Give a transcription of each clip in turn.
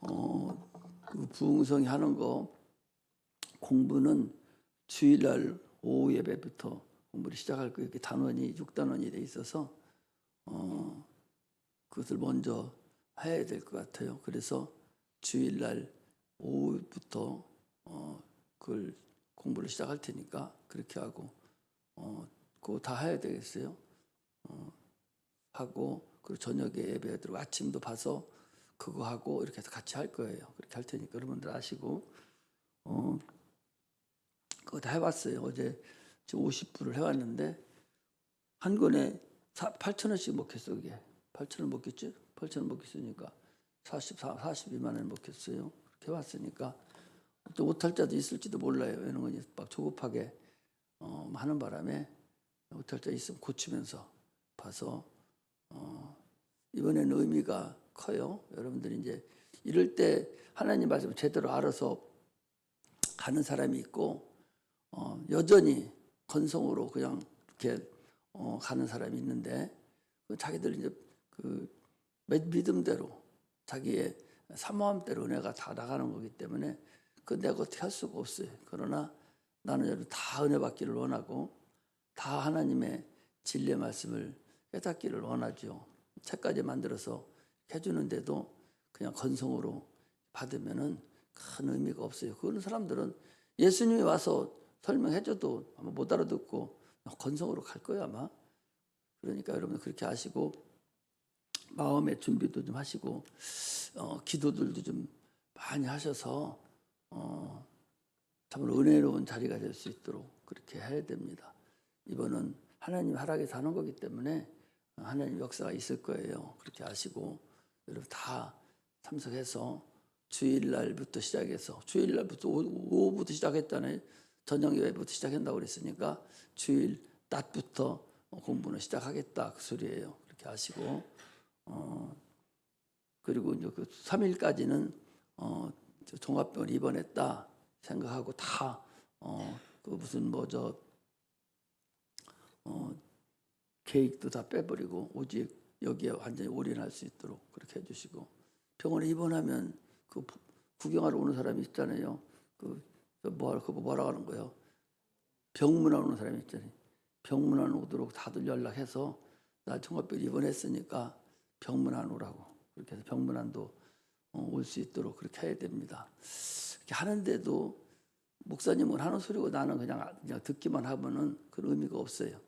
그 부흥성이 하는 거 공부는 주일날 오후 예배부터 공부를 시작할 거예요. 단원이 6단원이 돼 있어서 그것을 먼저 해야 될 것 같아요. 그래서 주일날 오후부터 그걸 공부를 시작할 테니까 그렇게 하고 그거 다 해야 되겠어요. 하고 그리고 저녁에 예배 들고 아침도 봐서 그거 하고 이렇게 해서 같이 할 거예요. 그렇게 할 테니까 여러분들 아시고 그거 다 해봤어요. 어제 지금 50불을 해왔는데 한 권에 8,000원씩 먹혔어. 그게 8,000원 먹혔지? 8,000원 먹혔으니까 42만 원 먹혔어요. 그렇게 해왔으니까 또 못할 자도 있을지도 몰라요. 이런 건 막 조급하게 하는 바람에 못할 자 있으면 고치면서 봐서 이번에는 의미가 커요. 여러분들이 이제 이럴 때 하나님 말씀을 제대로 알아서 가는 사람이 있고 여전히 건성으로 그냥 이렇게 가는 사람이 있는데 자기들 이제 그 믿음대로 자기의 사모함대로 은혜가 다 나가는 거기 때문에 그 내가 어떻게 할 수가 없어요. 그러나 나는 여러분 다 은혜 받기를 원하고 다 하나님의 진리의 말씀을 깨닫기를 원하죠. 책까지 만들어서 해주는데도 그냥 건성으로 받으면은 큰 의미가 없어요. 그런 사람들은 예수님이 와서 설명해줘도 아마 못 알아듣고 건성으로 갈 거예요 아마. 그러니까 여러분 그렇게 하시고 마음의 준비도 좀 하시고 기도들도 좀 많이 하셔서 정말 은혜로운 자리가 될 수 있도록 그렇게 해야 됩니다. 이번은 하나님 허락에서 하는 거기 때문에 하나님 역사가 있을 거예요. 그렇게 아시고 여러분 다 참석해서 주일날부터 시작해서 주일날부터 오후부터 시작했다네. 저녁 예배부터 시작한다고 그랬으니까 주일 낮부터 공부는 시작하겠다 그 소리예요. 그렇게 아시고 그리고 이제 그 3일까지는 종합병원 입원했다 생각하고 다 그 무슨 계획도 다 빼버리고 오직 여기에 완전히 올인할 수 있도록 그렇게 해주시고 병원에 입원하면 그 구경하러 오는 사람이 있잖아요. 그거 뭐라고 하는 거예요? 병문안 오는 사람이 있잖아요. 병문안 오도록 다들 연락해서 나 종합병원 입원했으니까 병문안 오라고 그렇게 해서 병문안도 올 수 있도록 그렇게 해야 됩니다. 이렇게 하는데도 목사님은 하는 소리고 나는 그냥 듣기만 하면은 그런 의미가 없어요.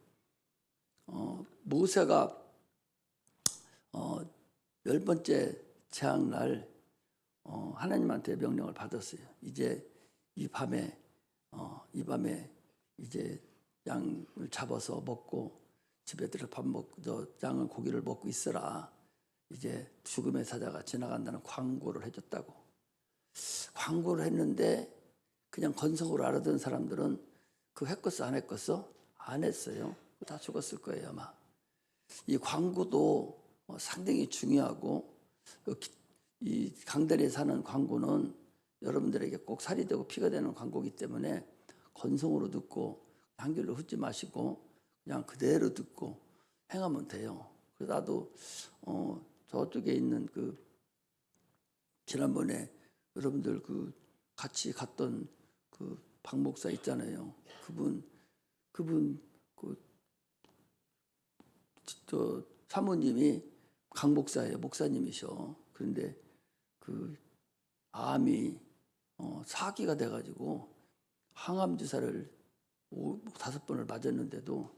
모세가 10번째 재앙날 하나님한테 명령을 받았어요. 이제 이 밤에 이제 양을 잡아서 먹고 집에 들어 밥 먹고 양은 고기를 먹고 있으라. 이제 죽음의 사자가 지나간다는 광고를 해줬다고. 광고를 했는데 그냥 건성으로 알아듣는 사람들은 그 했겠어 안 했겠어? 안 했어요. 다 죽었을 거예요 아마. 이 광고도 상당히 중요하고 이 강다리에 사는 광고는 여러분들에게 꼭 살이 되고 피가 되는 광고이기 때문에 건성으로 듣고 한결로 흩지 마시고 그냥 그대로 듣고 행하면 돼요. 그래서 나도 저쪽에 있는 그 지난번에 여러분들 그 같이 갔던 그 박 목사 있잖아요. 그분 저 사모님이 강 목사예요. 목사님이셔. 그런데 그 암이 4기가 돼가지고 항암 주사를 5번을 맞았는데도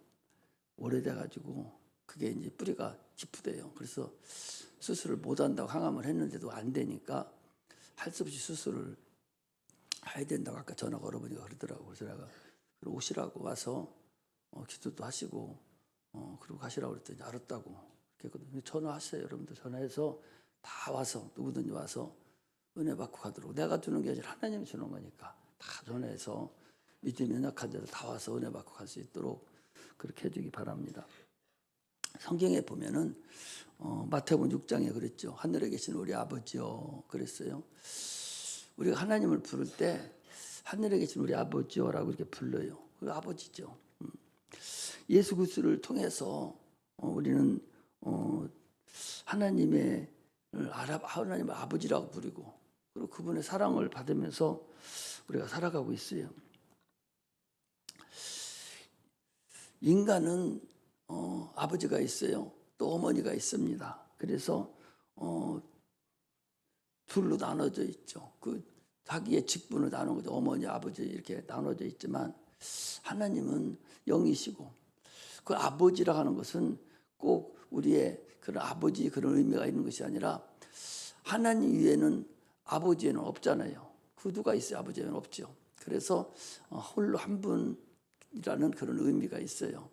오래돼가지고 그게 이제 뿌리가 깊으대요. 그래서 수술을 못 한다고 항암을 했는데도 안 되니까 할 수 없이 수술을 해야 된다고 아까 전화 걸어보니까 그러더라고. 그래서 내가 오시라고 와서 기도도 하시고 그리고 가시라고 그랬더니 알았다고 그렇게 했거든요. 전화하세요. 여러분들 전화해서 다 와서 누구든지 와서 은혜 받고 가도록. 내가 주는 게 아니라 하나님이 주는 거니까 다 전화해서 믿음이 연약한 자들 다 와서 은혜 받고 갈 수 있도록 그렇게 해주기 바랍니다. 성경에 보면은 마태복음 6장에 그랬죠. 하늘에 계신 우리 아버지요 그랬어요. 우리가 하나님을 부를 때 하늘에 계신 우리 아버지요라고 이렇게 불러요. 그 아버지죠. 예수 그리스도를 통해서 우리는 하나님을 아버지라고 부르고 그리고 그분의 사랑을 받으면서 우리가 살아가고 있어요. 인간은 아버지가 있어요. 또 어머니가 있습니다. 그래서 둘로 나눠져 있죠. 그 자기의 직분을 나누는 거죠. 어머니, 아버지 이렇게 나눠져 있지만 하나님은 영이시고, 그 아버지라 하는 것은 꼭 우리의 그런 아버지 그런 의미가 있는 것이 아니라 하나님 위에는 아버지에는 없잖아요. 그 누가 있어요? 아버지에는 없죠. 그래서 홀로 한 분이라는 그런 의미가 있어요.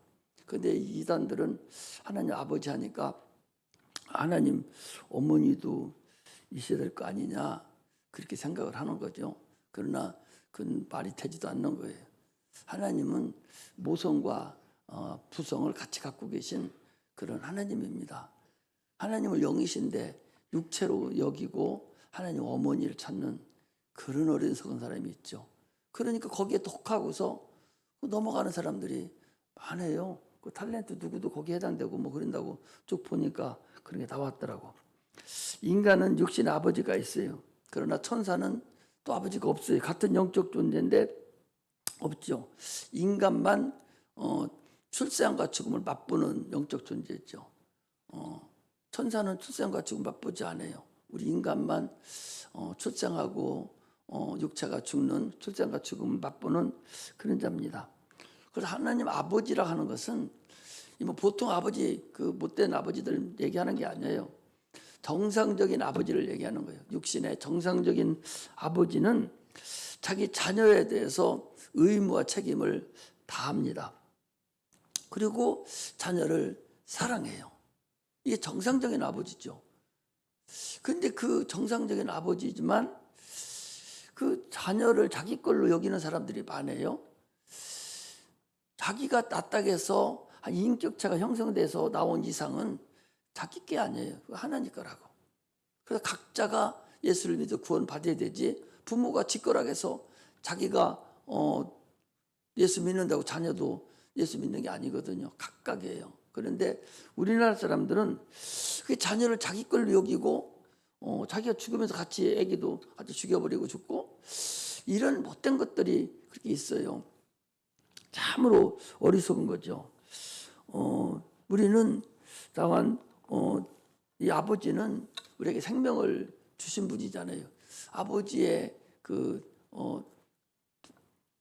그런데 이단들은 하나님 아버지 하니까 하나님 어머니도 있어야 될 거 아니냐 그렇게 생각을 하는 거죠. 그러나 그건 말이 되지도 않는 거예요. 하나님은 모성과 부성을 같이 갖고 계신 그런 하나님입니다. 하나님을 영이신데 육체로 여기고 하나님 어머니를 찾는 그런 어리석은 사람이 있죠. 그러니까 거기에 독하고서 넘어가는 사람들이 많아요. 그 탤런트 누구도 거기에 해당되고 뭐 그런다고 쭉 보니까 그런 게 나왔더라고. 인간은 육신의 아버지가 있어요. 그러나 천사는 또 아버지가 없어요. 같은 영적 존재인데 없죠. 인간만 출생과 죽음을 맛보는 영적 존재죠. 천사는 출생과 죽음 맛보지 않아요. 우리 인간만 출생하고 육체가 죽는 출생과 죽음을 맛보는 그런 자입니다. 그래서 하나님 아버지라 하는 것은 뭐 보통 아버지 그 못된 아버지들 얘기하는 게 아니에요. 정상적인 아버지를 얘기하는 거예요. 육신의 정상적인 아버지는 자기 자녀에 대해서 의무와 책임을 다합니다. 그리고 자녀를 사랑해요. 이게 정상적인 아버지죠. 근데 그 정상적인 아버지지만 그 자녀를 자기 걸로 여기는 사람들이 많아요. 자기가 낯닥에서 인격체가 형성돼서 나온 이상은 자기 게 아니에요. 하나님 거라고. 그래서 각자가 예수를 믿어 구원 받아야 되지, 부모가 짓거락해서 자기가 예수 믿는다고 자녀도 예수 믿는 게 아니거든요. 각각이에요. 그런데 우리나라 사람들은 그 자녀를 자기 걸로 여기고 자기가 죽으면서 같이 애기도 같이 죽여버리고 죽고 이런 못된 것들이 그렇게 있어요. 참으로 어리석은 거죠. 우리는 다만 이 아버지는 우리에게 생명을 주신 분이잖아요. 아버지의 그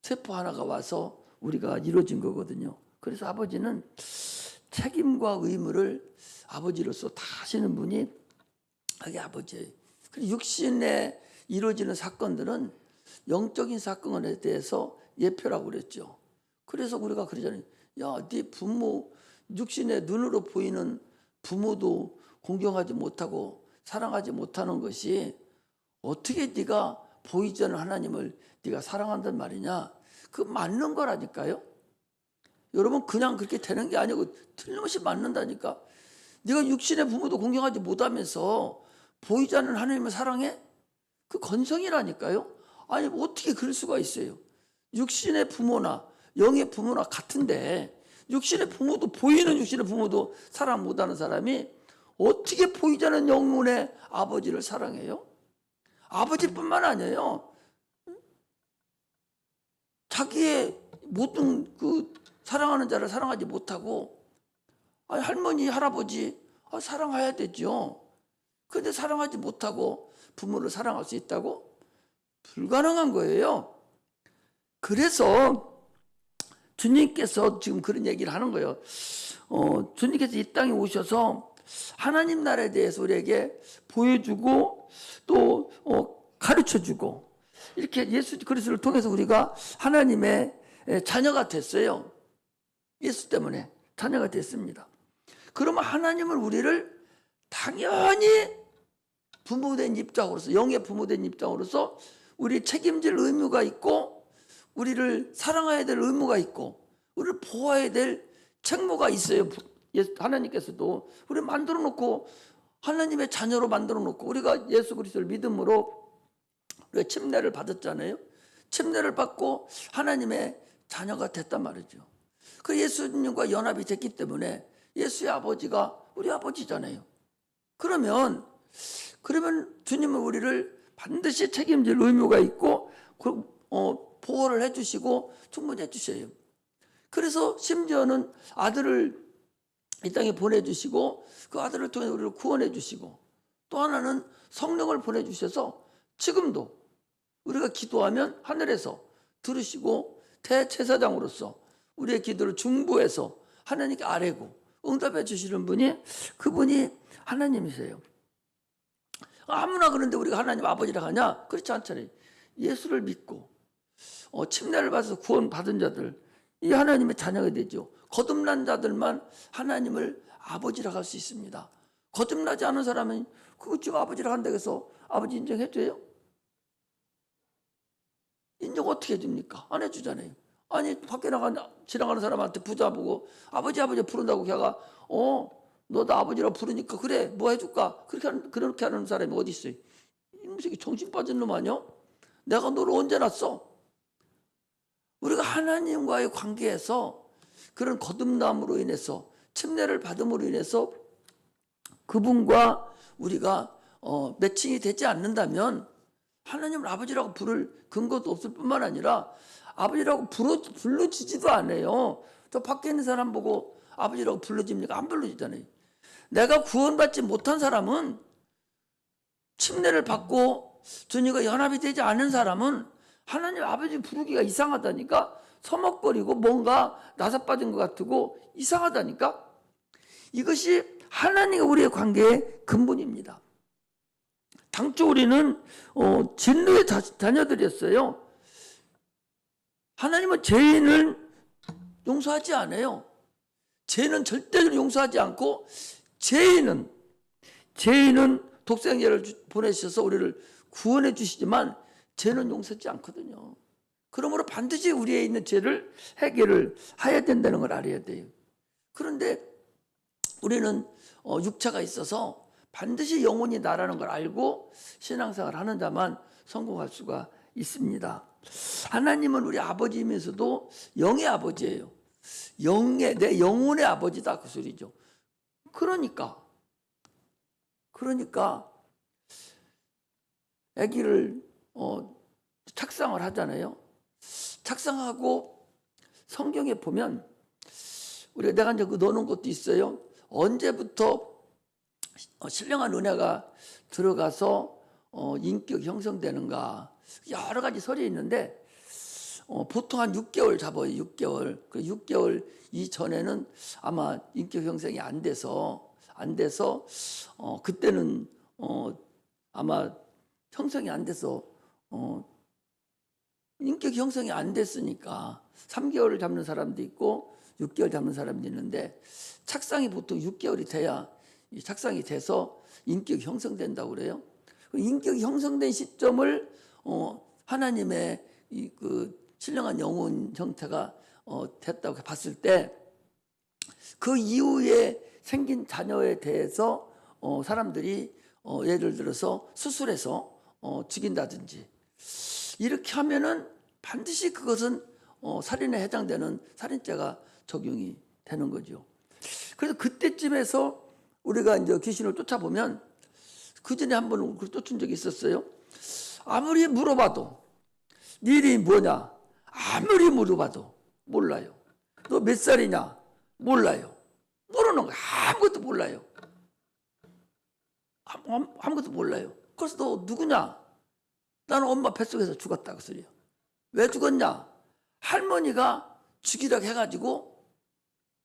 세포 하나가 와서 우리가 이루어진 거거든요. 그래서 아버지는 책임과 의무를 아버지로서 다 하시는 분이 그게 아버지예요. 그리고 육신에 이루어지는 사건들은 영적인 사건에 대해서 예표라고 그랬죠. 그래서 우리가 그러잖아요. 야, 네 부모, 육신의 눈으로 보이는 부모도 공경하지 못하고 사랑하지 못하는 것이 어떻게 네가 보이지 않는 하나님을 네가 사랑한단 말이냐. 그 맞는 거라니까요. 여러분 그냥 그렇게 되는 게 아니고 틀림없이 맞는다니까. 네가 육신의 부모도 공경하지 못하면서 보이지 않는 하나님을 사랑해? 그 건성이라니까요. 아니 어떻게 그럴 수가 있어요. 육신의 부모나 영의 부모나 같은데 육신의 부모도 보이는 육신의 부모도 사랑 못하는 사람이 어떻게 보이지 않는 영혼의 아버지를 사랑해요? 아버지뿐만 아니에요. 자기의 모든 그 사랑하는 자를 사랑하지 못하고 아니, 할머니, 할아버지 사랑해야 되죠. 그런데 사랑하지 못하고 부모를 사랑할 수 있다고? 불가능한 거예요. 그래서 주님께서 지금 그런 얘기를 하는 거예요. 주님께서 이 땅에 오셔서 하나님 나라에 대해서 우리에게 보여주고 또 가르쳐주고 이렇게 예수 그리스도를 통해서 우리가 하나님의 자녀가 됐어요. 예수 때문에 자녀가 됐습니다. 그러면 하나님은 우리를 당연히 부모된 입장으로서 영의 부모된 입장으로서 우리 책임질 의무가 있고 우리를 사랑해야 될 의무가 있고 우리를 보호해야 될 책무가 있어요. 하나님께서도 우리를 만들어 놓고 하나님의 자녀로 만들어 놓고 우리가 예수 그리스도를 믿음으로 우리가 침례를 받았잖아요. 침례를 받고 하나님의 자녀가 됐단 말이죠. 그 예수님과 연합이 됐기 때문에 예수의 아버지가 우리 아버지잖아요. 그러면 주님은 우리를 반드시 책임질 의무가 있고 보호를 해주시고 충분히 해주셔요. 그래서 심지어는 아들을 이 땅에 보내주시고 그 아들을 통해 우리를 구원해 주시고 또 하나는 성령을 보내주셔서 지금도 우리가 기도하면 하늘에서 들으시고 대제사장으로서 우리의 기도를 중보해서 하나님께 아뢰고 응답해 주시는 분이 그분이 하나님이세요. 아무나 그런데 우리가 하나님 아버지라 하냐? 그렇지 않잖아요. 예수를 믿고 침례를 받아서 구원받은 자들 이 하나님의 자녀가 되죠. 거듭난 자들만 하나님을 아버지라 할 수 있습니다. 거듭나지 않은 사람은 그거 지금 아버지라 한다고 해서 아버지 인정해줘요? 인정 어떻게 해줍니까? 안 해주잖아요. 아니 밖에 지나가는 사람한테 부자 보고 아버지 부른다고 걔가 너 나 아버지라고 부르니까 그래 뭐 해줄까? 그렇게 하는 사람이 어디 있어요? 이놈 새끼 정신 빠진 놈 아니야? 내가 너를 언제 낳았어? 우리가 하나님과의 관계에서 그런 거듭남으로 인해서 침례를 받음으로 인해서 그분과 우리가 매칭이 되지 않는다면 하나님을 아버지라고 부를 근거도 없을 뿐만 아니라 아버지라고 불러주지도 않아요. 저 밖에 있는 사람 보고 아버지라고 불러집니까? 안 불러주잖아요. 내가 구원받지 못한 사람은 침례를 받고 주님과 연합이 되지 않은 사람은 하나님 아버지 부르기가 이상하다니까. 서먹거리고 뭔가 나사빠진 것 같고 이상하다니까. 이것이 하나님과 우리의 관계의 근본입니다. 당초 우리는 진노의 자녀들이었어요. 하나님은 죄인을 용서하지 않아요. 죄는 절대로 용서하지 않고 죄인은 독생자를 보내셔서 우리를 구원해 주시지만 죄는 용서하지 않거든요. 그러므로 반드시 우리에 있는 죄를 해결을 해야 된다는 걸 알아야 돼요. 그런데 우리는 육체가 있어서 반드시 영혼이 나라는 걸 알고 신앙생활을 하는 자만 성공할 수가 있습니다. 하나님은 우리 아버지이면서도 영의 아버지예요. 내 영혼의 아버지다 그 소리죠. 그러니까 아기를 착상을 하잖아요. 착상하고 성경에 보면 우리가 내가 이제 넣어놓은 것도 있어요. 언제부터 신령한 은혜가 들어가서 인격 형성되는가 여러 가지 설이 있는데 보통 한 6개월 잡아요. 6개월. 그 6개월 이전에는 아마 인격 형성이 안 돼서 그때는 아마 형성이 안 돼서 인격 형성이 안 됐으니까 3개월을 잡는 사람도 있고 6개월 잡는 사람도 있는데 착상이 보통 6개월이 돼야 착상이 돼서 인격이 형성된다고 그래요. 인격이 형성된 시점을 하나님의 그 신령한 영혼 형태가 됐다고 봤을 때 그 이후에 생긴 자녀에 대해서 사람들이 예를 들어서 수술해서 죽인다든지 이렇게 하면은 반드시 그것은 살인에 해당되는 살인죄가 적용이 되는 거죠. 그래서 그때쯤에서 우리가 이제 귀신을 쫓아보면 그 전에 한번 쫓은 적이 있었어요. 아무리 물어봐도 네 이름이 뭐냐? 아무리 물어봐도 몰라요. 너 몇 살이냐? 몰라요. 모르는 거야. 아무것도 몰라요. 아무것도 몰라요. 그래서 너 누구냐? 나는 엄마 뱃속에서 죽었다 그 소리야. 왜 죽었냐? 할머니가 죽이라고 해가지고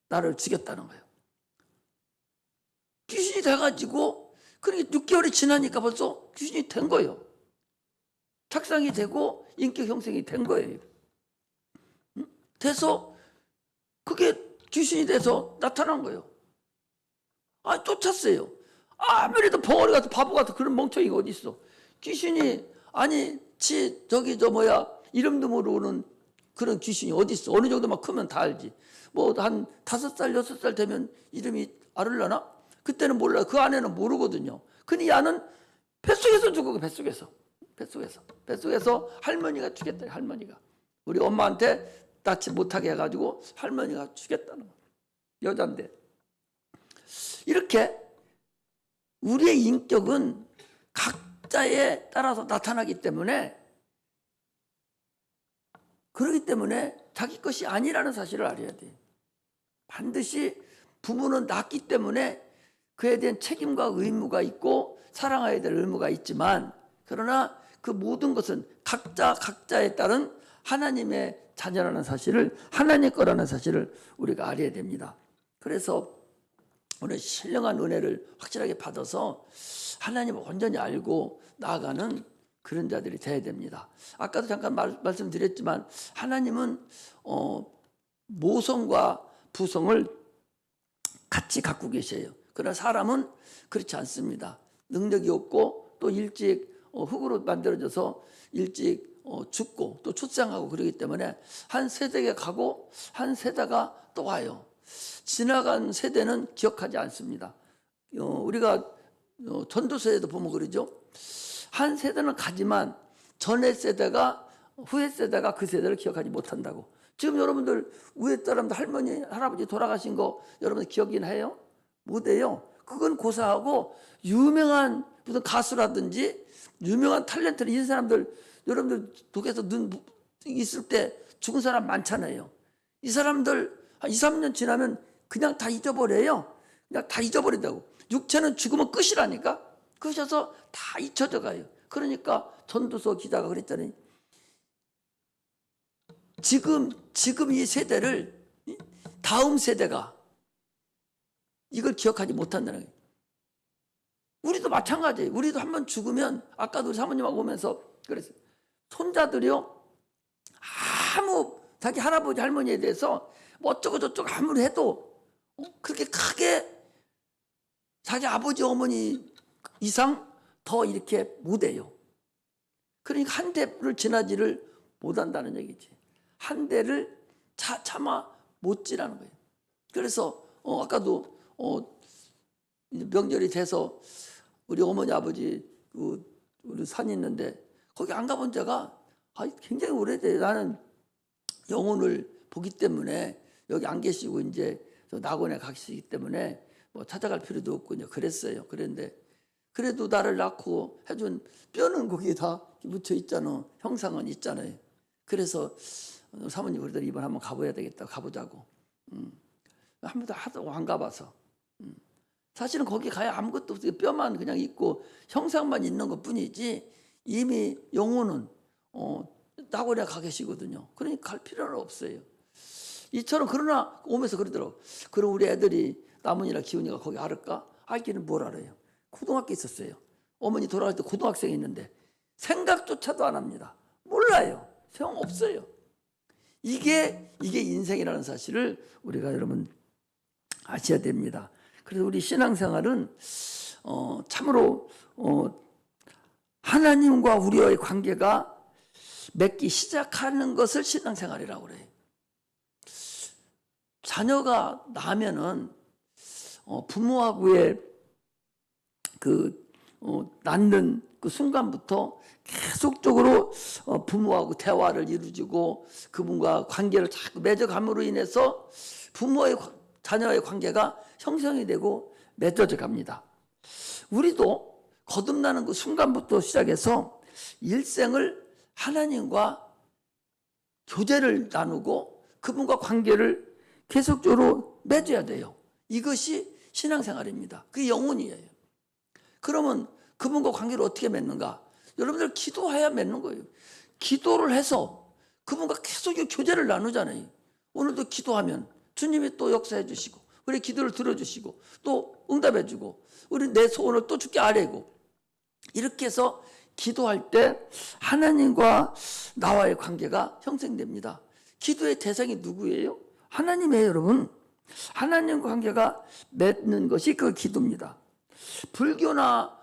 나를 죽였다는 거예요. 귀신이 돼가지고 그러니까 6개월이 지나니까 벌써 귀신이 된 거예요. 착상이 되고 인격 형성이 된 거예요. 돼서 그게 귀신이 돼서 나타난 거예요. 쫓았어요. 아무래도 벙어리 같은 바보 같은 그런 멍청이가 어디 있어. 귀신이 이름도 모르는 그런 귀신이 어디 있어. 어느 정도만 크면 다 알지. 뭐 한 5살 6살 되면 이름이 알으려나? 그때는 몰라요. 그 안에는 모르거든요. 근데 야는 뱃속에서 죽고 뱃속에서 할머니가 죽였다. 할머니가 우리 엄마한테 낳지 못하게 해가지고 할머니가 죽였다는 거예요. 여잔데 이렇게 우리의 인격은 각자에 따라서 나타나기 때문에, 그렇기 때문에 자기 것이 아니라는 사실을 알아야 돼요. 반드시 부모는 낳기 때문에 그에 대한 책임과 의무가 있고 사랑해야 될 의무가 있지만, 그러나 그 모든 것은 각자에 따른 하나님의 자녀라는 사실을, 하나님 거라는 사실을 우리가 알아야 됩니다. 그래서 오늘 신령한 은혜를 확실하게 받아서 하나님을 온전히 알고 나아가는 그런 자들이 돼야 됩니다. 아까도 잠깐 말씀드렸지만 하나님은 모성과 부성을 같이 갖고 계셔요. 그러나 사람은 그렇지 않습니다. 능력이 없고 또 일찍 흙으로 만들어져서 일찍 죽고 또 출생하고 그러기 때문에 한 세대가 가고 한 세대가 또 와요. 지나간 세대는 기억하지 않습니다. 우리가 전도서에도 보면 그러죠. 한 세대는 가지만 전의 세대가, 후의 세대가 그 세대를 기억하지 못한다고. 지금 여러분들 위에 사람들 할머니 할아버지 돌아가신 거 여러분들 기억이나 해요? 못해요. 그건 고사하고 유명한 무슨 가수라든지 유명한 탤런트를 이 사람들, 여러분들 독에서 눈 있을 때 죽은 사람 많잖아요. 이 사람들 한 2, 3년 지나면 그냥 다 잊어버려요. 그냥 다 잊어버린다고. 육체는 죽으면 끝이라니까. 끝이어서 다 잊혀져 가요. 그러니까 전도서 기자가 그랬잖아요. 지금 이 세대를 다음 세대가 이걸 기억하지 못한다는 거예요. 우리도 마찬가지예요. 우리도 한번 죽으면, 아까도 우리 사모님하고 오면서 그랬어요. 손자들이요, 아무 자기 할아버지 할머니에 대해서 뭐 어쩌고 저쩌고 아무리 해도 그렇게 크게 자기 아버지 어머니 이상 더 이렇게 못해요. 그러니까 한 대를 지나지를 못한다는 얘기지. 한 대를 차마 못 지나는 거예요. 그래서 아까도 명절이 돼서 우리 어머니 아버지 우리 산이 있는데 거기 안 가본 지가 굉장히 오래돼요. 나는 영혼을 보기 때문에 여기 안 계시고 이제 낙원에 가시기 때문에 뭐 찾아갈 필요도 없고 이제 그랬어요. 그런데 그래도 나를 낳고 해준 뼈는 거기에 다 묻혀 있잖아. 형상은 있잖아요. 그래서 사모님 그러더니 이번 한번 가봐야 되겠다. 가보자고. 한 번도 하도 안 가봐서. 사실은 거기 가야 아무것도 없어요. 뼈만 그냥 있고 형상만 있는 것 뿐이지 이미 영혼은 낙원에 가 계시거든요. 그러니까 갈 필요는 없어요. 이처럼 그러나 오면서 그러더라고. 그럼 우리 애들이 남은이나 기훈이가 거기 알을까? 알기는 뭘 알아요. 고등학교 있었어요. 어머니 돌아갈 때 고등학생이 있는데 생각조차도 안 합니다. 몰라요. 소용 없어요. 이게 인생이라는 사실을 우리가 여러분 아셔야 됩니다. 그래서 우리 신앙생활은 참으로 하나님과 우리와의 관계가 맺기 시작하는 것을 신앙생활이라고 그래요. 자녀가 나면은 부모하고의 낳는 그 순간부터 계속적으로 부모하고 대화를 이루어지고 그분과 관계를 자꾸 맺어감으로 인해서 부모의 자녀의 관계가 형성이 되고 맺어져 갑니다. 우리도 거듭나는 그 순간부터 시작해서 일생을 하나님과 교제를 나누고 그분과 관계를 계속적으로 맺어야 돼요. 이것이 신앙생활입니다. 그게 영혼이에요. 그러면 그분과 관계를 어떻게 맺는가? 여러분들 기도해야 맺는 거예요. 기도를 해서 그분과 계속 교제를 나누잖아요. 오늘도 기도하면 주님이 또 역사해 주시고 우리 기도를 들어주시고 또 응답해 주고 우리 내 소원을 또 주께 아뢰고 이렇게 해서 기도할 때 하나님과 나와의 관계가 형성됩니다. 기도의 대상이 누구예요? 하나님이에요, 여러분. 하나님과 관계가 맺는 것이 그 기도입니다. 불교나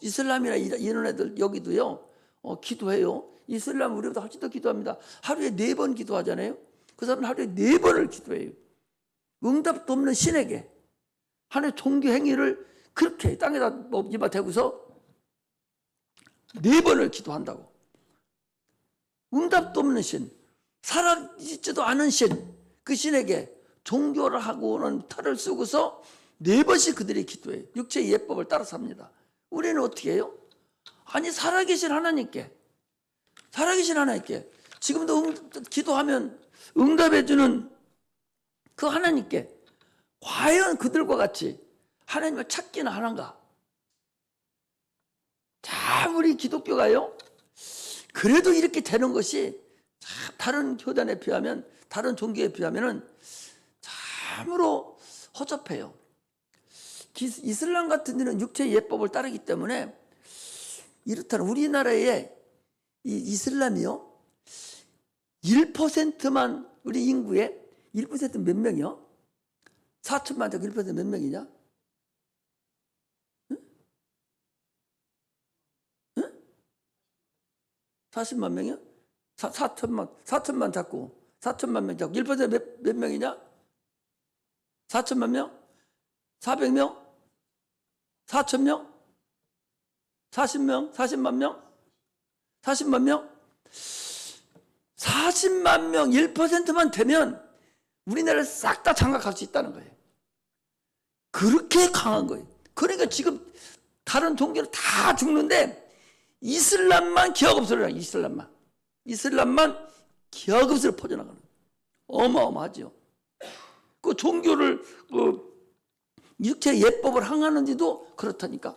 이슬람이나 이런 애들 여기도요 기도해요. 이슬람 우리보다 훨씬 더 기도합니다. 하루에 4번 기도하잖아요. 그 사람은 하루에 4번을 기도해요. 응답도 없는 신에게 하나의 종교 행위를 그렇게 땅에다 이마 대고서 4번을 기도한다고. 응답도 없는 신, 살아있지도 않은 신, 그 신에게 종교를 하고는 탈을 쓰고서 4번씩 그들이 기도해요. 육체의 예법을 따라서 합니다. 우리는 어떻게 해요? 아니 살아계신 하나님께, 살아계신 하나님께 지금도 기도하면 응답해주는 그 하나님께 과연 그들과 같이 하나님을 찾기는 하는가? 자, 우리 기독교가요, 그래도 이렇게 되는 것이 다른 교단에 비하면, 다른 종교에 비하면은 참으로 허접해요. 이슬람 같은 데는 육체의 예법을 따르기 때문에 이렇다는 우리나라의 이 이슬람이요, 1%만 우리 인구의 1% 몇 명이요? 4천만 명 1% 몇 명이냐? 응? 응? 40만 명이요? 4천만 잡고 4천만 명 잡고 1% 몇 명이냐? 4천만 명? 400명? 4천명? 40명? 40만 명? 40만 명? 40만 명 1%만 되면 우리나라를 싹 다 장악할 수 있다는 거예요. 그렇게 강한 거예요. 그러니까 지금 다른 종교는 다 죽는데 이슬람만 기하급수로 이슬람만 기하급수로 퍼져나가는 거예요. 어마어마하죠. 그 종교를 육체 예법을 항하는지도 그렇다니까.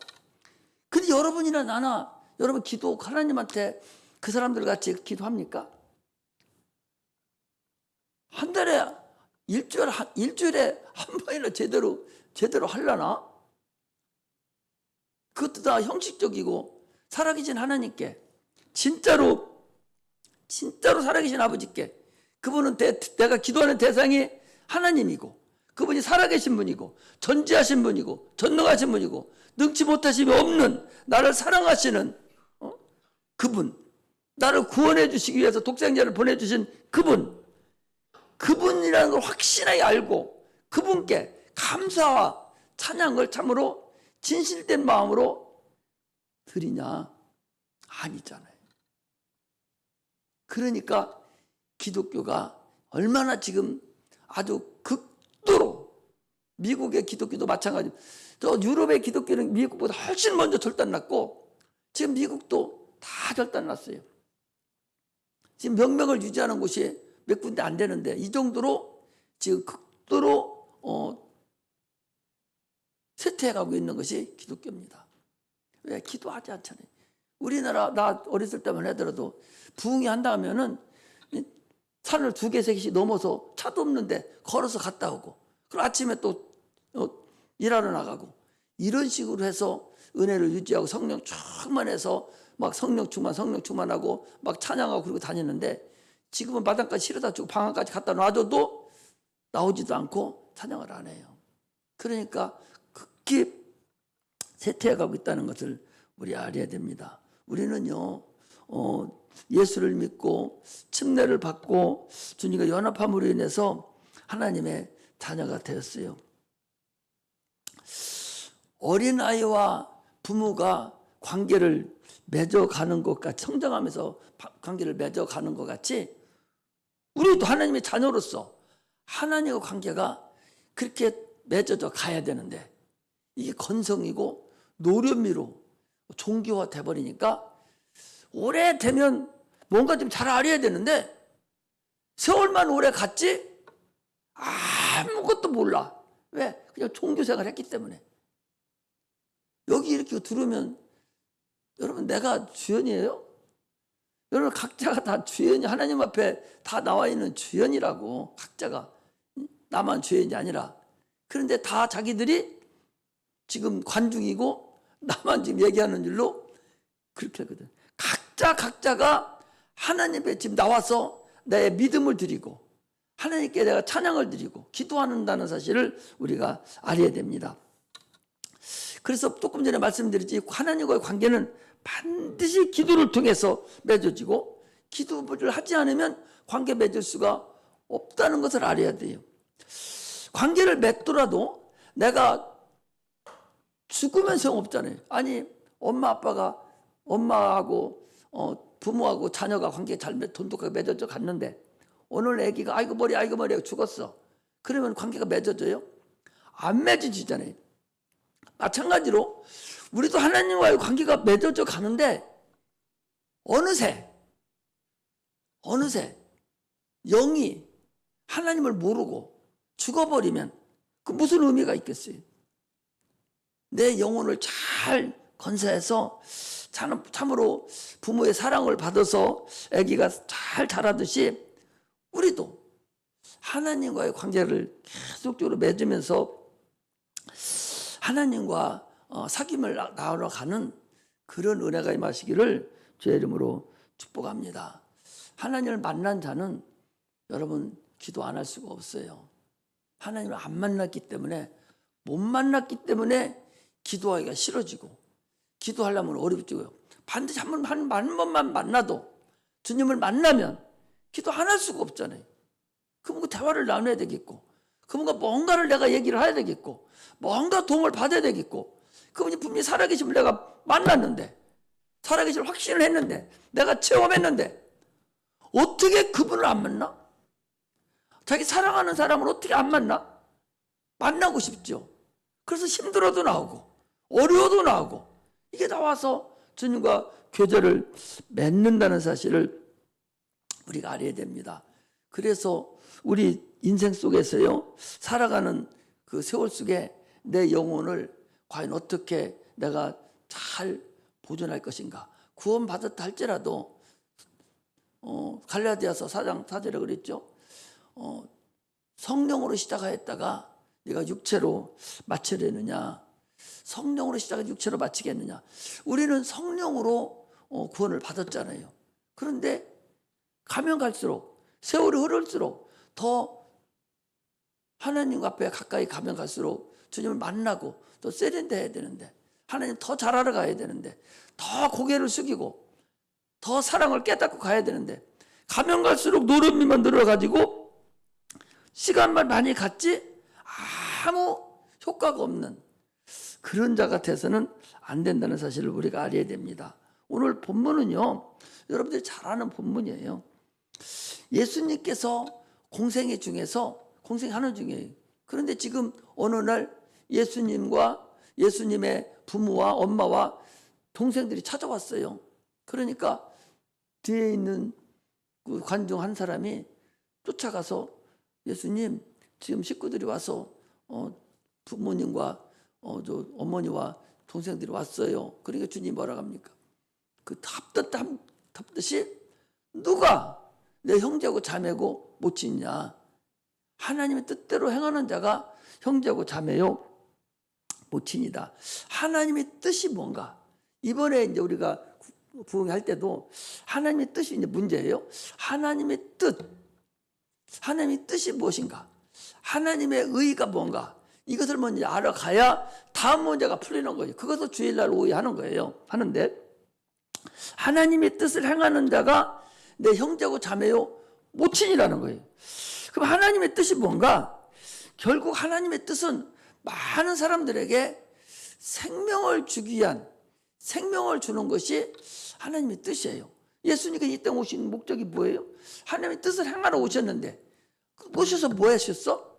근데 여러분이나 나나 여러분 기도 하나님한테 그 사람들 같이 기도합니까? 한 달에 일주일에 한 번이나 제대로 하려나? 그것도 다 형식적이고 살아계신 하나님께 진짜로 살아계신 아버지께, 그분은 내가 기도하는 대상이 하나님이고 그분이 살아계신 분이고 전지하신 분이고 전능하신 분이고 능치 못하심이 없는 나를 사랑하시는 그분, 나를 구원해 주시기 위해서 독생자를 보내주신 그분이라는 걸 확실하게 알고 그분께 감사와 찬양을 참으로 진실된 마음으로 드리냐? 아니잖아요. 그러니까 기독교가 얼마나 지금 아주 극도로, 미국의 기독교도 마찬가지고, 저 유럽의 기독교는 미국보다 훨씬 먼저 절단났고 지금 미국도 다 절단났어요. 지금 명맥을 유지하는 곳이 몇 군데 안 되는데 이 정도로 지금 극도로 쇠퇴해가고 있는 것이 기독교입니다. 왜? 기도하지 않잖아요. 우리나라 나 어렸을 때만 하더라도 부흥이 한다 하면은 산을 2개, 3개씩 넘어서 차도 없는데 걸어서 갔다 오고, 그리고 아침에 또 일하러 나가고, 이런 식으로 해서 은혜를 유지하고 성령 충만해서 막 성령 충만하고 막 찬양하고 그러고 다니는데, 지금은 마당까지 실어다 주고 방안까지 갖다 놔줘도 나오지도 않고 찬양을 안 해요. 그러니까 극히 쇠퇴해가고 있다는 것을 우리 알아야 됩니다. 우리는요, 예수를 믿고 침례를 받고 주님과 연합함으로 인해서 하나님의 자녀가 되었어요. 어린아이와 부모가 관계를 맺어가는 것 같이, 성장하면서 관계를 맺어가는 것 같이 우리도 하나님의 자녀로서 하나님과 관계가 그렇게 맺어져 가야 되는데, 이게 건성이고 노련미로 종교화 돼버리니까 오래되면 뭔가 좀 잘 알아야 되는데 세월만 오래 갔지 아무것도 몰라. 왜? 그냥 종교생활 했기 때문에. 여기 이렇게 들으면 여러분, 내가 주연이에요? 여러분 각자가 다 주연이, 하나님 앞에 다 나와 있는 주연이라고. 각자가 나만 주연이 아니라. 그런데 다 자기들이 지금 관중이고 나만 지금 얘기하는 일로 그렇게 하거든. 각자가 하나님 앞에 지금 나와서 내 믿음을 드리고 하나님께 내가 찬양을 드리고 기도한다는 사실을 우리가 알아야 됩니다. 그래서 조금 전에 말씀드렸지, 하나님과의 관계는 반드시 기도를 통해서 맺어지고 기도를 하지 않으면 관계 맺을 수가 없다는 것을 알아야 돼요. 관계를 맺더라도 내가 죽으면 소용없잖아요. 아니, 엄마하고 부모하고 자녀가 관계 잘 돈독하게 맺어져 갔는데 오늘 애기가 아이고 머리 죽었어. 그러면 관계가 맺어져요? 안 맺어지잖아요. 마찬가지로 우리도 하나님과의 관계가 맺어져 가는데 어느새 영이 하나님을 모르고 죽어버리면 그 무슨 의미가 있겠어요? 내 영혼을 잘 건사해서 참으로 부모의 사랑을 받아서 아기가 잘 자라듯이 우리도 하나님과의 관계를 계속적으로 맺으면서 하나님과 사귐을 나누어 가는 그런 은혜가 임하시기를 주의 이름으로 축복합니다. 하나님을 만난 자는 여러분 기도 안 할 수가 없어요. 하나님을 안 만났기 때문에, 못 만났기 때문에 기도하기가 싫어지고 기도하려면 어렵지고요. 반드시 한 번만 만나도, 주님을 만나면 기도 안 할 수가 없잖아요. 그분과 대화를 나눠야 되겠고, 그분과 뭔가를 내가 얘기를 해야 되겠고, 뭔가 도움을 받아야 되겠고, 그분이 분명히 살아계심을 내가 만났는데, 살아계심을 확신을 했는데, 내가 체험했는데 어떻게 그분을 안 만나? 자기 사랑하는 사람을 어떻게 안 만나? 만나고 싶죠. 그래서 힘들어도 나오고 어려워도 나오고 이게 나와서 주님과 교제를 맺는다는 사실을 우리가 알아야 됩니다. 그래서 우리 인생 속에서요, 살아가는 그 세월 속에 내 영혼을 과연 어떻게 내가 잘 보존할 것인가. 구원받았다 할지라도 갈라디아서 4장 4절에 그랬죠. 성령으로 시작하였다가 네가 육체로 마치려느냐. 성령으로 시작해 육체로 마치겠느냐. 우리는 성령으로 구원을 받았잖아요. 그런데 가면 갈수록, 세월이 흐를수록 더 하나님 앞에 가까이 가면 갈수록 주님을 만나고 또 세련돼야 되는데, 하나님 더 잘 알아가야 되는데, 더 고개를 숙이고 더 사랑을 깨닫고 가야 되는데, 가면 갈수록 노름이만 늘어가지고 시간만 많이 갔지 아무 효과가 없는 그런 자 같아서는 안 된다는 사실을 우리가 알아야 됩니다. 오늘 본문은요, 여러분들이 잘 아는 본문이에요. 예수님께서 공생애 중에서 공생하는 중이에요. 그런데 지금 어느 날 예수님과 예수님의 부모와 엄마와 동생들이 찾아왔어요. 그러니까 뒤에 있는 그 관중 한 사람이 쫓아가서 예수님, 지금 식구들이 와서 부모님과 저 어머니와 동생들이 왔어요. 그러니까 주님 뭐라고 합니까? 그 답듯이 누가 내 형제고 자매고 모친이냐? 하나님의 뜻대로 행하는 자가 형제고 자매요 모친이다. 하나님의 뜻이 뭔가? 이번에 이제 우리가 부흥할 때도 하나님의 뜻이 이제 문제예요. 하나님의 뜻이 무엇인가? 하나님의 의가 뭔가? 이것을 먼저 알아가야 다음 문제가 풀리는 거예요. 그것을 주일날 오후에 하는 거예요. 하는데 하나님의 뜻을 행하는 자가 내 형제고 자매요 모친이라는 거예요. 그럼 하나님의 뜻이 뭔가? 결국 하나님의 뜻은 많은 사람들에게 생명을 주기 위한, 생명을 주는 것이 하나님의 뜻이에요. 예수님께서 이 땅에 오신 목적이 뭐예요? 하나님의 뜻을 행하러 오셨는데, 오셔서 뭐 하셨어?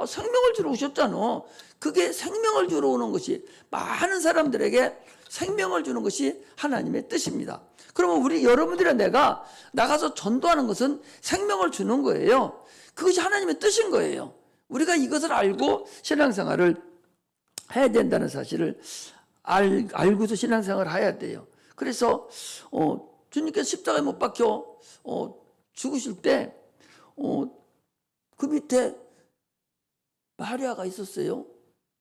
생명을 주러 오셨잖아. 그게 생명을 주러 오는 것이, 많은 사람들에게 생명을 주는 것이 하나님의 뜻입니다. 그러면 우리 여러분들이나 내가 나가서 전도하는 것은 생명을 주는 거예요. 그것이 하나님의 뜻인 거예요. 우리가 이것을 알고 신앙생활을 해야 된다는 사실을 알고서 신앙생활을 해야 돼요. 그래서 주님께서 십자가에 못 박혀 죽으실 때 그 밑에 마리아가 있었어요.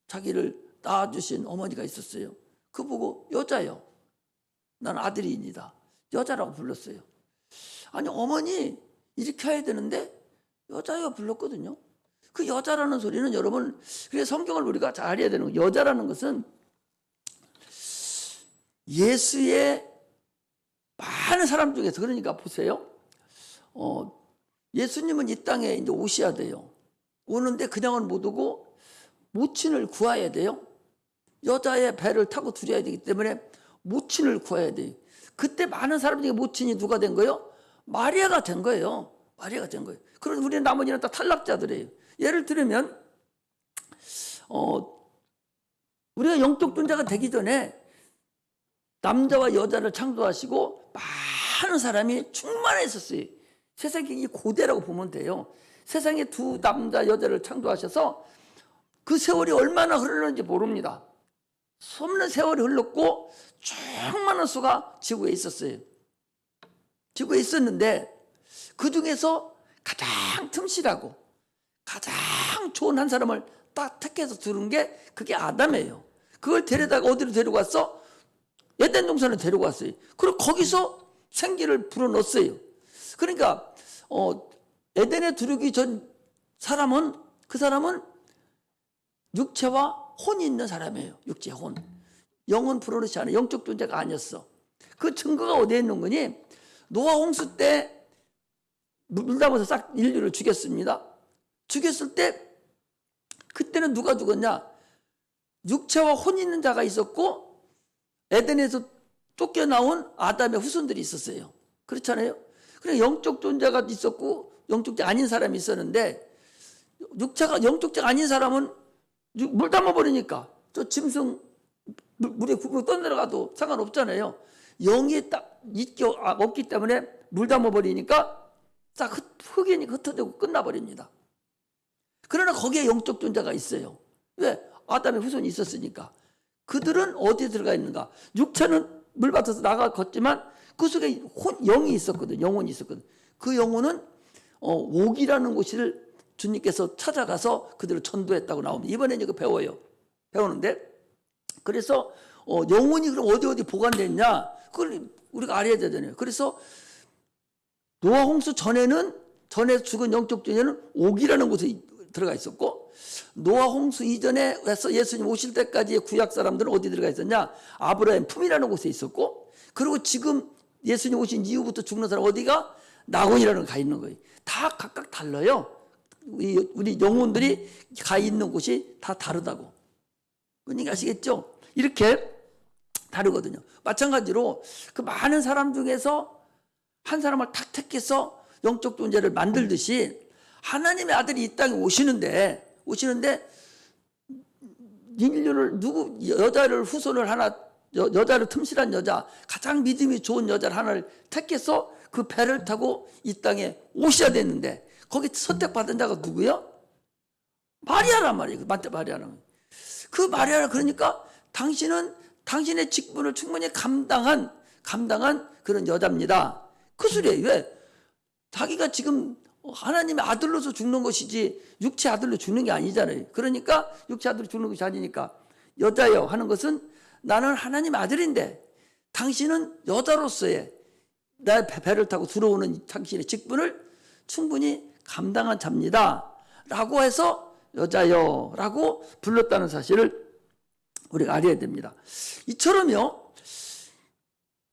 자기를 낳아주신 어머니가 있었어요. 그 보고 여자요. 난 아들이니다. 여자라고 불렀어요. 아니 어머니 이렇게 해야 되는데 여자요 불렀거든요. 그 여자라는 소리는 여러분, 그래서 성경을 우리가 잘 알아야 되는 거예요. 여자라는 것은 예수의 많은 사람 중에서, 그러니까 보세요. 예수님은 이 땅에 이제 오셔야 돼요. 오는데 그냥은 못 오고 모친을 구해야 돼요. 여자의 배를 타고 들여야 되기 때문에 모친을 구해야 돼요. 그때 많은 사람 중에 모친이 누가 된 거예요? 마리아가 된 거예요. 마리아가 된 거예요. 그럼 우리는 나머지는 다 탈락자들이에요. 예를 들면 우리가 영적 존재가 되기 전에 남자와 여자를 창조하시고 많은 사람이 충만했었어요. 세상이 이 고대라고 보면 돼요. 세상에 두 남자 여자를 창조하셔서 그 세월이 얼마나 흐르는지 모릅니다. 수없는 세월이 흘렀고 충만한 수가 지구에 있었어요. 지구에 있었는데 그 중에서 가장 틈실하고 가장 좋은 한 사람을 딱 택해서 두른 게 그게 아담이에요. 그걸 데려다가 어디로 데리고 왔어? 에덴 동산을 데리고 왔어요. 그리고 거기서 생기를 불어넣었어요. 그러니까 에덴에 두르기 전 사람은, 그 사람은 육체와 혼이 있는 사람이에요. 육체, 혼. 영은 불어넣지 않아요. 영적 존재가 아니었어. 그 증거가 어디에 있는 거니? 노아 홍수 때 물 담아서 싹 인류를 죽였습니다. 죽였을 때 그때는 누가 죽었냐? 육체와 혼이 있는 자가 있었고 에덴에서 쫓겨나온 아담의 후손들이 있었어요. 그렇잖아요. 그래 영적 존재가 있었고 영적 존재 아닌 사람이 있었는데 영적 존재 아닌 사람은 물 담아버리니까 저 짐승 물에 굽고 떠내려가도 상관없잖아요. 영이 딱 없기 때문에 물 담아버리니까 싹 흙이 흩어지고 끝나버립니다. 그러나 거기에 영적 존재가 있어요. 왜? 아담의 후손이 있었으니까. 그들은 어디에 들어가 있는가? 육체는 물밭에서 나갔지만 그 속에 영이 있었거든. 영혼이 있었거든. 그 영혼은 옥이라는 곳을 주님께서 찾아가서 그들을 전도했다고 나옵니다. 이번에 이거 배우는데 그래서 영혼이 그럼 어디 보관됐냐? 그걸 우리가 알아야 되잖아요. 그래서 노아 홍수 전에 죽은 영적 존재는 옥이라는 곳에 들어가 있었고 노아 홍수 이전에 해서 예수님 오실 때까지의 구약 사람들은 어디 들어가 있었냐? 아브라함 품이라는 곳에 있었고 그리고 지금 예수님 오신 이후부터 죽는 사람 어디가? 낙원이라는 가 있는 거예요. 다 각각 달라요. 우리 영혼들이 가 있는 곳이 다 다르다고. 그러니까 아시겠죠? 이렇게 다르거든요. 마찬가지로 그 많은 사람 중에서 한 사람을 탁 택해서 영적 존재를 만들듯이 하나님의 아들이 이 땅에 오시는데 인류를 여자를 후손을 하나 여자를 틈실한 여자 가장 믿음이 좋은 여자를 하나를 택해서 그 배를 타고 이 땅에 오셔야 되는데 거기 선택받은 자가 누구요? 마리아란 말이에요. 마리아란. 그 마리아라 그러니까 당신은 당신의 직분을 충분히 감당한 그런 여자입니다. 그 소리예요. 왜? 자기가 지금 하나님의 아들로서 죽는 것이지 육체 아들로 죽는 게 아니잖아요. 그러니까 육체 아들로 죽는 것이 아니니까 여자여 하는 것은 나는 하나님의 아들인데 당신은 여자로서의 나의 배를 타고 들어오는 당신의 직분을 충분히 감당한 자입니다. 라고 해서 여자여 라고 불렀다는 사실을 우리가 알아야 됩니다. 이처럼요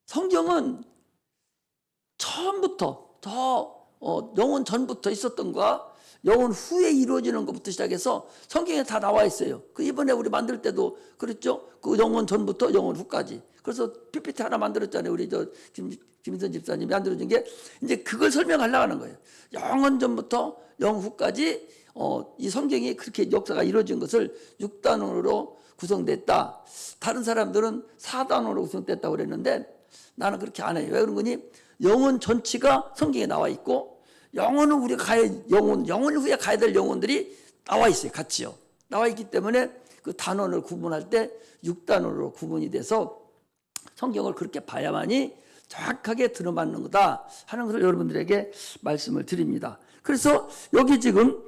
성경은 처음부터 영원 전부터 있었던 것과 영원 후에 이루어지는 것부터 시작해서 성경에 다 나와 있어요. 그 이번에 우리 만들 때도 그랬죠. 그 영원 전부터 영원 후까지. 그래서 PPT 하나 만들었잖아요. 우리 김인선 집사님이 만들어준 게 이제 그걸 설명하려고 하는 거예요. 영원 전부터 영원 후까지 이 성경이 그렇게 역사가 이루어진 것을 6단원으로 구성됐다. 다른 사람들은 4단원으로 구성됐다고 그랬는데 나는 그렇게 안 해요. 왜 그런 거니? 영혼 전체가 성경에 나와 있고 영혼은 우리가 영혼 후에 가야 될 영혼들이 나와 있어요. 같이요. 나와 있기 때문에 그 단원을 구분할 때 6단원으로 구분이 돼서 성경을 그렇게 봐야만이 정확하게 들어맞는 거다 하는 것을 여러분들에게 말씀을 드립니다. 그래서 여기 지금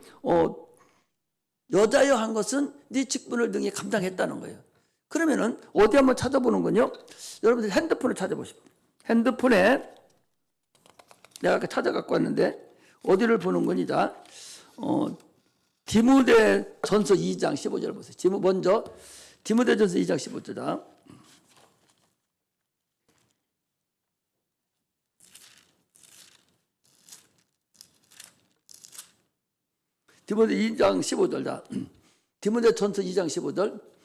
여자여 한 것은 네 직분을 능히 감당했다는 거예요. 그러면은 어디 한번 찾아보는 건요. 여러분들 핸드폰을 찾아보십시오. 핸드폰에 내가 아까 찾아갖고 왔는데 어디를 보는 거니? 자, 디모데전서 2장 15절 보세요. 먼저 디모데전서 2장 15절. 디모데 2장 15절. 자, 디모데전서 2장 15절.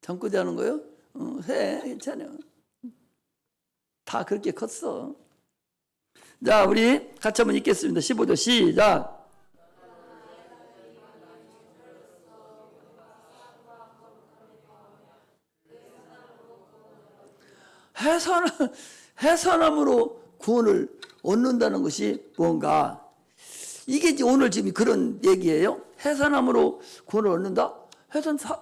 잠꼬대 하는 거요? 해. 괜찮아요. 다 그렇게 컸어. 자, 우리 같이 한번 읽겠습니다. 15절 시작. 해산함으로 구원을 얻는다는 것이 뭔가? 이게 이제 오늘 지금 그런 얘기예요. 해산함으로 구원을 얻는다?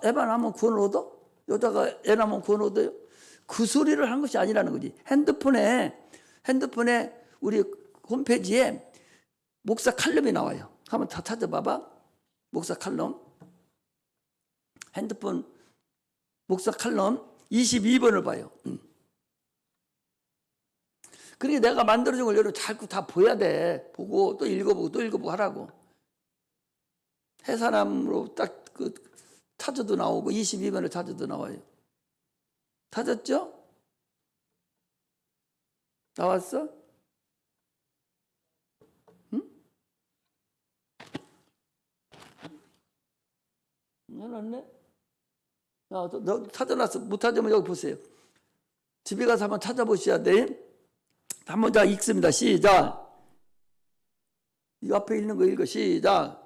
애반하면 구원을 얻어? 여자가 애 낳으면 구원 얻어요? 그 소리를 한 것이 아니라는 거지. 핸드폰에 우리 홈페이지에 목사 칼럼이 나와요. 한번 다 찾아봐봐. 목사 칼럼. 핸드폰 목사 칼럼 22번을 봐요. 그러니까 내가 만들어준 걸 여러분 자꾸 다 보야 돼. 보고 또 읽어보고 또 읽어보고 하라고. 해산함으로 딱 그 찾아도 나오고 22번을 찾아도 나와요. 찾았죠? 나왔어? 응? 나왔네? 너 찾아놨어. 못 찾으면 여기 보세요. 집에 가서 한번 찾아보셔야 돼. 한번 자 읽습니다. 시작. 이 앞에 있는 거 읽어. 시작.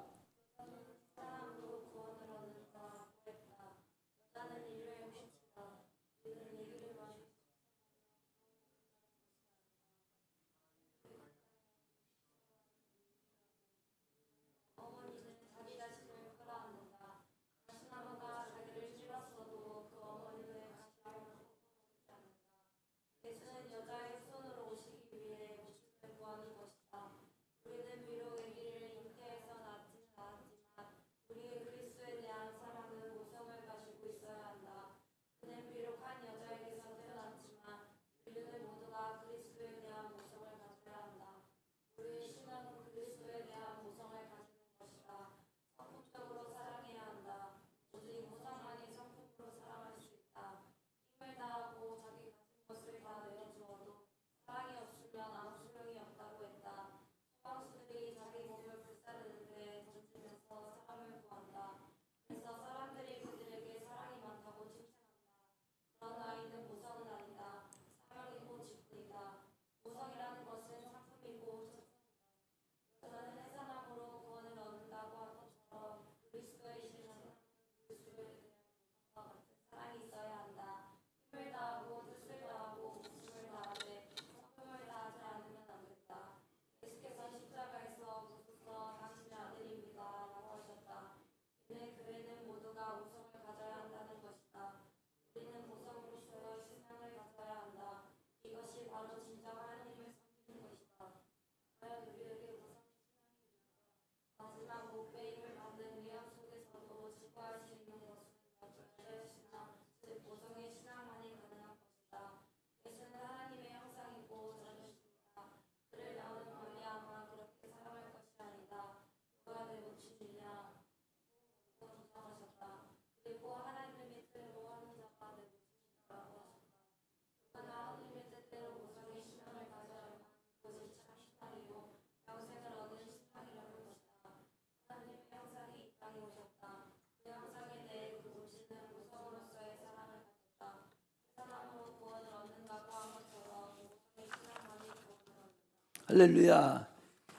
할렐루야.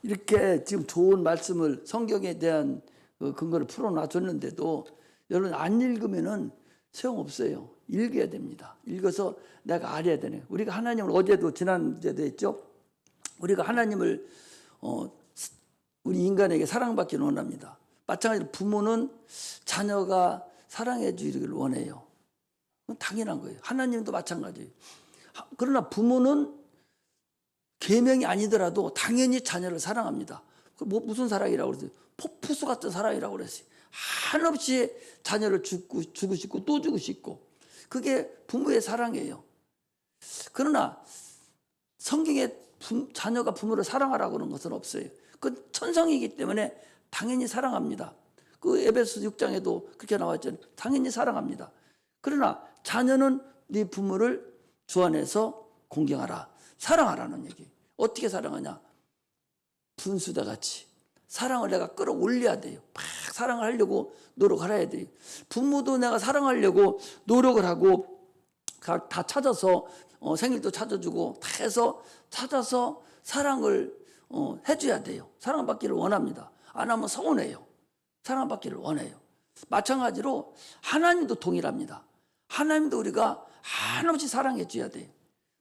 이렇게 지금 좋은 말씀을 성경에 대한 근거를 풀어놔줬는데도 여러분 안 읽으면은 소용없어요. 읽어야 됩니다. 읽어서 내가 알아야 되네. 우리가 하나님을 어제도 지난주에도 했죠. 우리가 하나님을 우리 인간에게 사랑받기를 원합니다. 마찬가지로 부모는 자녀가 사랑해 주기를 원해요. 그건 당연한 거예요. 하나님도 마찬가지예요. 그러나 부모는 계명이 아니더라도 당연히 자녀를 사랑합니다. 무슨 사랑이라고 그랬어요? 폭포수 같은 사랑이라고 그랬어요. 한없이 자녀를 주고 싶고 또 주고 싶고, 그게 부모의 사랑이에요. 그러나 성경에 자녀가 부모를 사랑하라고 하는 것은 없어요. 그건 천성이기 때문에 당연히 사랑합니다. 그 에베소 6장에도 그렇게 나왔잖아요. 당연히 사랑합니다. 그러나 자녀는 네 부모를 주 안에서 공경하라, 사랑하라는 얘기. 어떻게 사랑하냐? 분수대 같이 사랑을 내가 끌어올려야 돼요. 막 사랑을 하려고 노력을 해야 돼요. 부모도 내가 사랑하려고 노력을 하고 다 찾아서 생일도 찾아주고 다 해서 찾아서 사랑을 해줘야 돼요. 사랑받기를 원합니다. 안 하면 서운해요. 사랑받기를 원해요. 마찬가지로 하나님도 동일합니다. 하나님도 우리가 한없이 사랑해 줘야 돼요.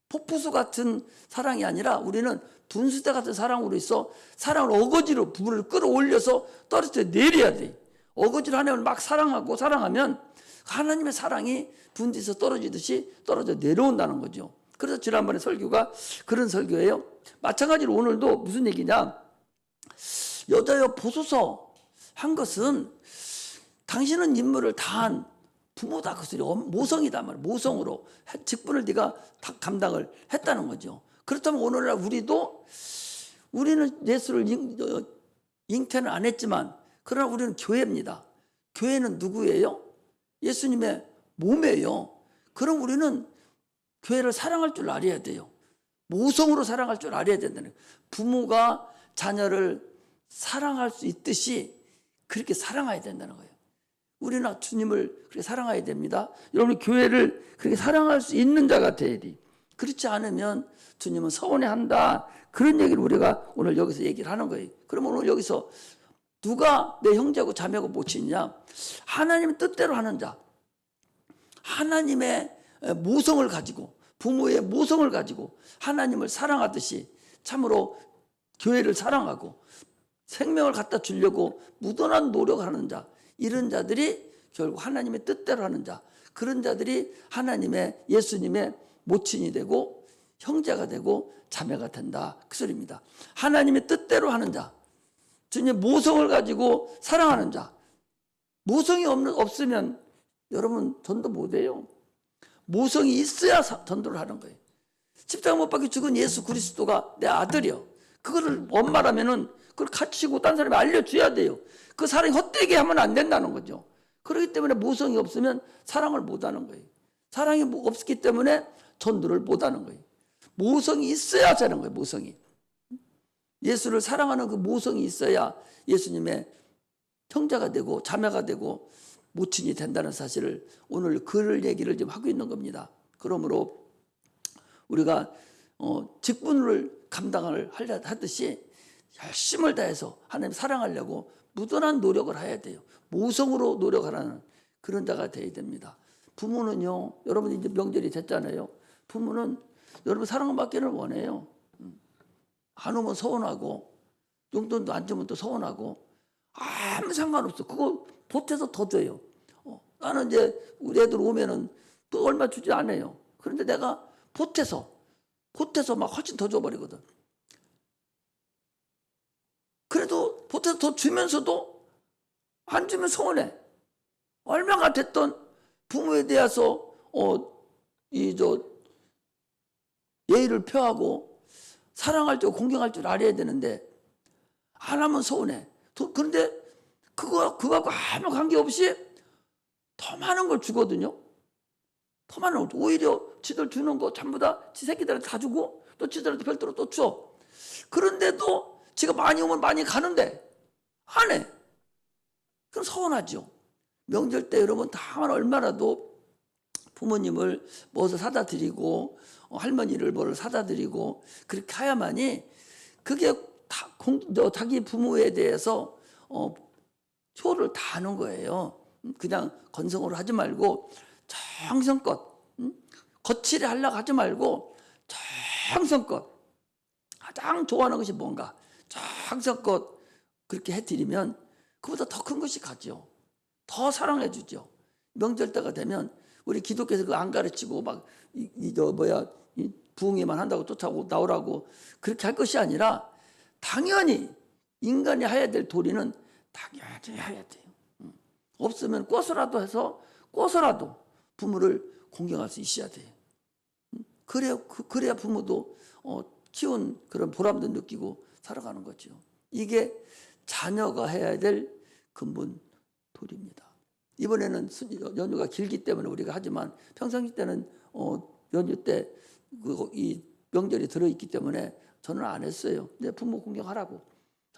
폭포수 같은 사랑이 아니라 우리는 둔수대 같은 사랑으로 있어 사랑을 어거지로 부부를 끌어올려서 떨어져 내려야 돼요. 어거지로 하나님을 막 사랑하면 하나님의 사랑이 분지에서 떨어지듯이 떨어져 내려온다는 거죠. 그래서 지난번에 설교가 그런 설교예요. 마찬가지로 오늘도 무슨 얘기냐, 여자여 보소서 한 것은 당신은 임무를 다한 부모다 그 소리, 모성이다 말, 모성으로 직분을 네가 다 감당을 했다는 거죠. 그렇다면 오늘날 우리는 예수를 잉태는 안 했지만 그러나 우리는 교회입니다. 교회는 누구예요? 예수님의 몸이에요. 그럼 우리는 교회를 사랑할 줄 알아야 돼요. 모성으로 사랑할 줄 알아야 된다는 거예요. 부모가 자녀를 사랑할 수 있듯이 그렇게 사랑해야 된다는 거예요. 우리는 주님을 그렇게 사랑해야 됩니다. 여러분 교회를 그렇게 사랑할 수 있는 자가 돼야 돼. 그렇지 않으면 주님은 서운해한다. 그런 얘기를 우리가 오늘 여기서 얘기를 하는 거예요. 그러면 오늘 여기서 누가 내 형제고 자매고 모친이냐? 하나님의 뜻대로 하는 자, 하나님의 모성을 가지고, 부모의 모성을 가지고 하나님을 사랑하듯이 참으로 교회를 사랑하고 생명을 갖다 주려고 무던한 노력을 하는 자, 이런 자들이 결국 하나님의 뜻대로 하는 자, 그런 자들이 하나님의 예수님의 모친이 되고 형제가 되고 자매가 된다, 그 소리입니다. 하나님의 뜻대로 하는 자, 주님의 모성을 가지고 사랑하는 자. 모성이 없으면 여러분 전도 못해요. 모성이 있어야 전도를 하는 거예요. 십자가 못 박혀 죽은 예수 그리스도가 내 아들이요, 그거를 엄마라면은 그걸 가르치고 딴 사람이 알려줘야 돼요. 그 사랑이 헛되게 하면 안 된다는 거죠. 그렇기 때문에 모성이 없으면 사랑을 못하는 거예요. 사랑이 없기 때문에 전도를 못하는 거예요. 모성이 있어야 하는 거예요. 모성이. 예수를 사랑하는 그 모성이 있어야 예수님의 형제가 되고 자매가 되고 모친이 된다는 사실을 오늘 그 얘기를 지금 하고 있는 겁니다. 그러므로 우리가 직분을 감당을 하듯이 열심을 다해서 하나님 사랑하려고 무던한 노력을 해야 돼요. 모성으로 노력하라는 그런 자가 되어야 됩니다. 부모는요, 여러분 이제 명절이 됐잖아요. 부모는 여러분 사랑받기를 원해요. 안 오면 서운하고 용돈도 안 주면 또 서운하고 아무 상관없어. 그거 보태서 더 줘요. 나는 이제 우리 애들 오면은 또 얼마 주지 않아요. 그런데 내가 보태서 막 훨씬 더 줘버리거든. 그래도 보태서 더 주면서도 안 주면 서운해. 얼마가 됐던 부모에 대해서 예의를 표하고 사랑할 줄 공경할 줄 알아야 되는데 안 하면 서운해. 그런데 그거하고 아무 관계없이 더 많은 걸 주거든요. 더 많은 걸. 오히려 지들 주는 거 전부 다 지 새끼들한테 다 주고 또 지들한테 별도로 또 줘. 그런데도 지가 많이 오면 많이 가는데 안 해. 그럼 서운하죠. 명절 때 여러분 다만 얼마라도 부모님을 무엇을 사다 드리고 할머니를 뭐를 사다 드리고 그렇게 해야만이 그게 자기 부모에 대해서 효를 다하는 거예요. 그냥 건성으로 하지 말고 정성껏, 거칠게 하려고 하지 말고 정성껏, 가장 좋아하는 것이 뭔가 정성껏 그렇게 해드리면 그보다 더 큰 것이 가죠. 더 사랑해 주죠. 명절 때가 되면 우리 기독교에서 그거 안 가르치고 막 부흥회만 한다고 쫓아오고 나오라고 그렇게 할 것이 아니라 당연히 인간이 해야 될 도리는 당연히 해야 돼요. 없으면 꿔서라도 부모를 공경할 수 있어야 돼요. 그래야 부모도 키운 그런 보람도 느끼고 살아가는 거죠. 이게 자녀가 해야 될 근본 도리입니다. 이번에는 연휴가 길기 때문에 우리가 하지만 평상시 때는 연휴 때 이 명절이 들어있기 때문에 저는 안 했어요. 내 부모 공경하라고.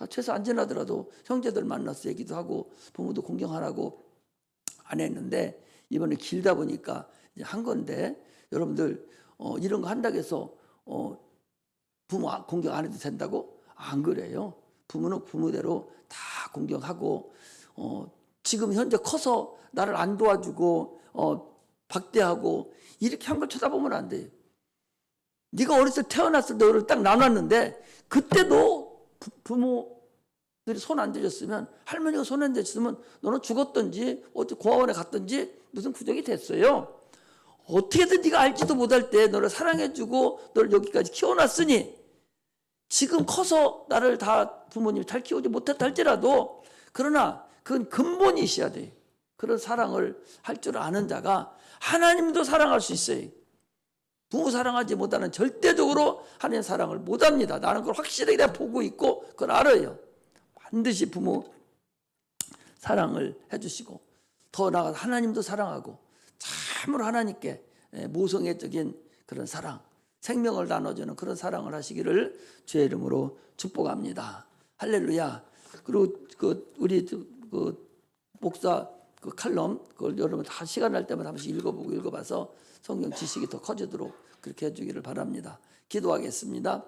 최소 안 지나더라도 형제들 만나서 얘기도 하고 부모도 공경하라고 안 했는데 이번에 길다 보니까 이제 한 건데 여러분들 이런 거 한다고 해서 부모 공경 안 해도 된다고? 안 그래요. 부모는 부모대로 다 공경하고 지금 현재 커서 나를 안 도와주고 박대하고 이렇게 한 걸 쳐다보면 안 돼요. 네가 어렸을 때 태어났을 때 너를 딱 나눴는데 그때도 부모들이 손 안 대줬으면, 할머니가 손 안 대줬으면 너는 죽었든지 어디 고아원에 갔든지 무슨 부적이 됐어요. 어떻게든 네가 알지도 못할 때 너를 사랑해주고 너를 여기까지 키워놨으니 지금 커서 나를 다 부모님이 잘 키우지 못했다 할지라도, 그러나 그건 근본이 있어야 돼. 그런 사랑을 할 줄 아는 자가 하나님도 사랑할 수 있어요. 부모 사랑하지 못하는 절대적으로 하나님 사랑을 못합니다. 나는 그걸 확실하게 내가 보고 있고 그걸 알아요. 반드시 부모 사랑을 해주시고, 더 나아가 하나님도 사랑하고 참으로 하나님께 모성애적인 그런 사랑, 생명을 나눠주는 그런 사랑을 하시기를 주의 이름으로 축복합니다. 할렐루야. 그리고 우리 목사 칼럼, 그걸 여러분 다 시간 날 때마다 한 번씩 읽어봐서 성경 지식이 더 커지도록 그렇게 해주기를 바랍니다. 기도하겠습니다.